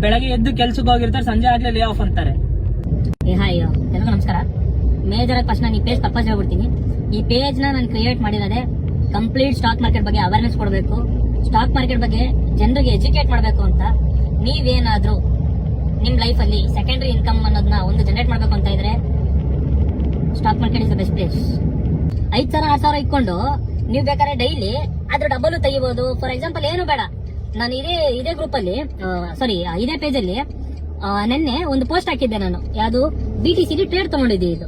ಬೆಳಗ್ಗೆ ಎದ್ದು ಕೆಲ್ಸಕ್ಕೆ ಹೋಗಿರ್ತಾರೆ, ಸಂಜೆ ಆಗ್ಲೇ ಲೇ ಆಫ್ ಅಂತಾರೆ. ಹಾಯ್ ಎಲ್ಲರಿಗೂ ನಮಸ್ಕಾರ. ಮೇಜರ್ ಆಗಿ ಫಸ್ಟ್ ನಾನು ಈ ಪೇಜ್ ಪರ್ಪಸ್ ಹೇಳ್ಬಿಡ್ತೀನಿ. ಈ ಪೇಜ್ ನಾನು ಕ್ರಿಯೇಟ್ ಮಾಡಿರೋದೆ ಕಂಪ್ಲೀಟ್ ಸ್ಟಾಕ್ ಮಾರ್ಕೆಟ್ ಬಗ್ಗೆ ಅವೇರ್ನೆಸ್ ಕೊಡಬೇಕು, ಸ್ಟಾಕ್ ಮಾರ್ಕೆಟ್ ಬಗ್ಗೆ ಜನರಿಗೆ ಎಜುಕೇಟ್ ಮಾಡಬೇಕು ಅಂತ. ನೀವೇನಾದ್ರೂ ನಿಮ್ ಲೈಫ್ ಅಲ್ಲಿ ಸೆಕೆಂಡರಿ ಇನ್ಕಮ್ ಅನ್ನೋದನ್ನ ಒಂದು ಜನರೇಟ್ ಮಾಡಬೇಕು ಅಂತ ಇದ್ರೆ stock market is the best place. 5,000 6,000 ಇಟ್ಕೊಂಡು ನೀವು ಬೇಕಾದ್ರೆ ಡೈಲಿ ಅದ್ರ ಡಬಲ್ ತೆಗಿಬಹುದು. ಫಾರ್ ಎಕ್ಸಾಂಪಲ್ ಏನು ಬೇಡ, ನಾನು ಇದೇ ಗ್ರೂಪ್ ಅಲ್ಲಿ ಇದೇ ಪೇಜ್ ಅಲ್ಲಿ ನಿನ್ನೆ ಒಂದು ಪೋಸ್ಟ್ ಹಾಕಿದ್ದೆ ನಾನು. ಯಾವುದು BTC ಟ್ರೇಡ್ ತಗೊಂಡಿದ್ದೆ ಇದು.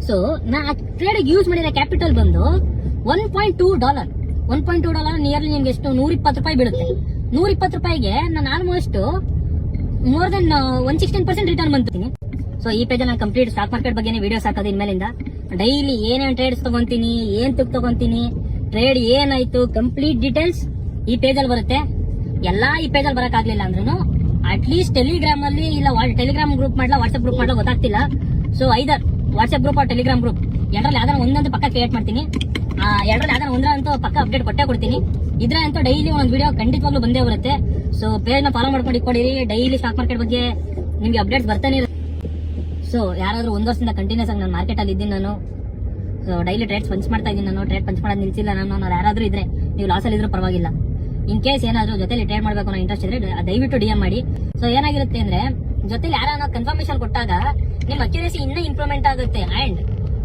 ಸೊ ನಾ ಟ್ರೇಡ್ ಯೂಸ್ ಮಾಡಿದ ಕ್ಯಾಪಿಟಲ್ ಬಂದು $1.2. $1.2 ನಿಯರ್ಲಿ ನಿಮ್ಗೆ ಎಷ್ಟು $120 ಬೀಳುತ್ತೆ. $120ಗೆ ನಾನು ಆಲ್ಮೋಸ್ಟ್ ಮೋರ್ ದೆನ್ 116% ರಿಟರ್ನ್ ಬಂತೀನಿ. ಸೊ ಈ ಪೇಜ್ ನಾನು ಕಂಪ್ಲೀಟ್ ಸ್ಟಾಕ್ ಮಾರ್ಕೆಟ್ ಬಗ್ಗೆ ವಿಡಿಯೋಸ್ ಹಾಕೋದು ಇನ್ಮೇಲಿಂದ. ಡೈಲಿ ಏನೇನು ಟ್ರೇಡ್ಸ್ ತಗೊಂತೀನಿ, ಏನ್ ತಗೊಂತೀನಿ, ಟ್ರೇಡ್ ಏನಾಯ್ತು, ಕಂಪ್ಲೀಟ್ ಡೀಟೇಲ್ಸ್ ಈ ಪೇಜ್ ಅಲ್ಲಿ ಬರುತ್ತೆ. ಎಲ್ಲಾ ಈ ಪೇಜ್ ಅಲ್ಲಿ ಬರಕ್ಕಾಗ್ಲಿಲ್ಲ ಅಂದ್ರೂ ಅಟ್ಲೀಸ್ಟ್ ಟೆಲಿಗ್ರಾಮ್ ಅಲ್ಲಿ ಇಲ್ಲ ಟೆಲಿಗ್ರಾಮ್ ಗ್ರೂಪ್ ಮಾಡ್ಲಾ ವಾಟ್ಸ್ಆಪ್ ಗ್ರೂಪ್ ಮಾಡ್ಲಾ ಗೊತ್ತಾಗ್ತಿಲ್ಲ. So either WhatsApp group Telegram group ಎರಡರಲ್ಲಿ ಯಾವ್ದಾರ ಒಂದೊಂದು ಪಕ್ಕ ಕ್ರಿಯೇಟ್ ಮಾಡ್ತೀನಿ. ಎರಡರಲ್ಲಿ ಯಾವ್ದಾರ ಒಂದ್ರಂತೂ ಪಕ್ಕ ಅಪ್ಡೇಟ್ ಕೊಡ್ತೀನಿ. ಇದ್ರ ಅಂತೂ ಡೈಲಿ ಒಂದು ವಿಡಿಯೋ ಖಂಡಿತವಾಗ್ಲೂ ಬಂದೇ ಬರುತ್ತೆ. ಸೊ ಪೇಜ್ ನ ಫಾಲೋ ಮಾಡ್ಕೊಂಡು ಇಟ್ಕೊಂಡಿರಿ. ಡೈಲಿ ಸ್ಟಾಕ್ ಮಾರ್ಕೆಟ್ ಬಗ್ಗೆ ನಿಮ್ಗೆ ಅಪ್ಡೇಟ್ಸ್ ಬರ್ತಾನೆ ಇರುತ್ತೆ. ಸೊ ಯಾರಾದ್ರೂ ಒಂದು ವರ್ಷದಿಂದ ಕಂಟಿನ್ಯೂಸ್ ಆಗಿ ನಾನು ಮಾರ್ಕೆಟ್ ಅಲ್ಲಿ ಇದ್ದೀನಿ. ನಾನು ಸೊ ಡೈಲಿ ಟ್ರೇಡ್ಸ್ ಪಂಚ್ ಮಾಡ್ತಾ ಇದ್ದೀನಿ. ನಾನು ಟ್ರೇಡ್ ಪಂಚ್ ಮಾಡೋದು ನಿಲ್ಸಿಲ್ಲ. ನಾನು ಯಾರಾದ್ರೂ ಇದ್ರೆ ನೀವು ಲಾಸ್ ಅಲ್ಲಿ ಇದ್ರೂ ಪರವಾಗಿಲ್ಲ. ಇನ್ ಕೇಸ್ ಏನಾದ್ರೂ ಜೊತೆಲಿ ಟ್ರೇಡ್ ಮಾಡಬೇಕು ಅನ್ನೋ ಇಂಟ್ರೆಸ್ಟ್ ಇದ್ರೆ ದಯವಿಟ್ಟು DM ಮಾಡಿ. ಸೊ ಏನಾಗಿರುತ್ತೆ ಅಂದ್ರೆ ಜೊತೆಲಿ ಯಾರೋ ಕನ್ಫರ್ಮೇಶನ್ ಕೊಟ್ಟಾಗ ನಿಮ್ಮ ಅಕ್ಯುರೇಸಿ ಇನ್ನೂ ಇಂಪ್ರೂವ್ಮೆಂಟ್ ಆಗುತ್ತೆ. ಅಂಡ್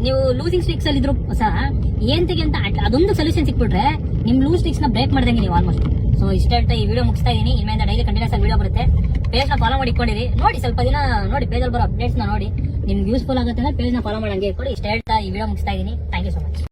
ನೀವು ಲೂಸಿಂಗ್ ಸ್ಟ್ರಿಕ್ಸ್ ಅಲ್ಲಿ ಇದ್ರು ಸಹ ಏಂತಿಗೆ ಅಂತ ಅದೊಂದು ಸೊಲ್ಯೂಷನ್ ಸಿಕ್ಬಿಟ್ರೆ ನಿಮ್ ಲೂಸ್ ಸ್ಟ್ರಿಕ್ಸ್ ನ ಬ್ರೇಕ್ ಮಾಡ್ದಂಗೆ ನೀವು ಆಲ್ಮೋಸ್ಟ್. ಸೊ ಇಷ್ಟ ಹೇಳ್ತಾ ಈ ವಿಡಿಯೋ ಮುಗಿಸ್ತಾ ಇದೀನಿ. ಇನ್ಮೇಲೆ ಡೈಲಿ ಕಂಟಿನ್ಯೂಸ್ ಆಗಿ ವಿಡಿಯೋ ಬರುತ್ತೆ. ಪೇಜ್ ನ ಫಾಲೋ ಮಾಡಿ ಇಟ್ಕೊಂಡಿರಿ. ನೋಡಿ ಸ್ವಲ್ಪ ದಿನ ನೋಡಿ ಪೇಜ್ ಅಲ್ಲಿ ಬರೋ ಅಪ್ಡೇಟ್ಸ್ ನ ನೋಡಿ ನಿಮ್ಗೆ ಯೂಸ್ಫುಲ್ ಆಗುತ್ತೆ ಅಂದ್ರೆ ಪೇಜ್ ನ ಫಾಲೋ ಮಾಡಂಗೆ ಇಟ್ಕೊಳ್ಳಿ. ಇಷ್ಟ ಹೇಳ್ತಾ ಈ ವಿಡಿಯೋ ಮುಗಿಸ್ತಾ ಇದೀನಿ. Thank you so much.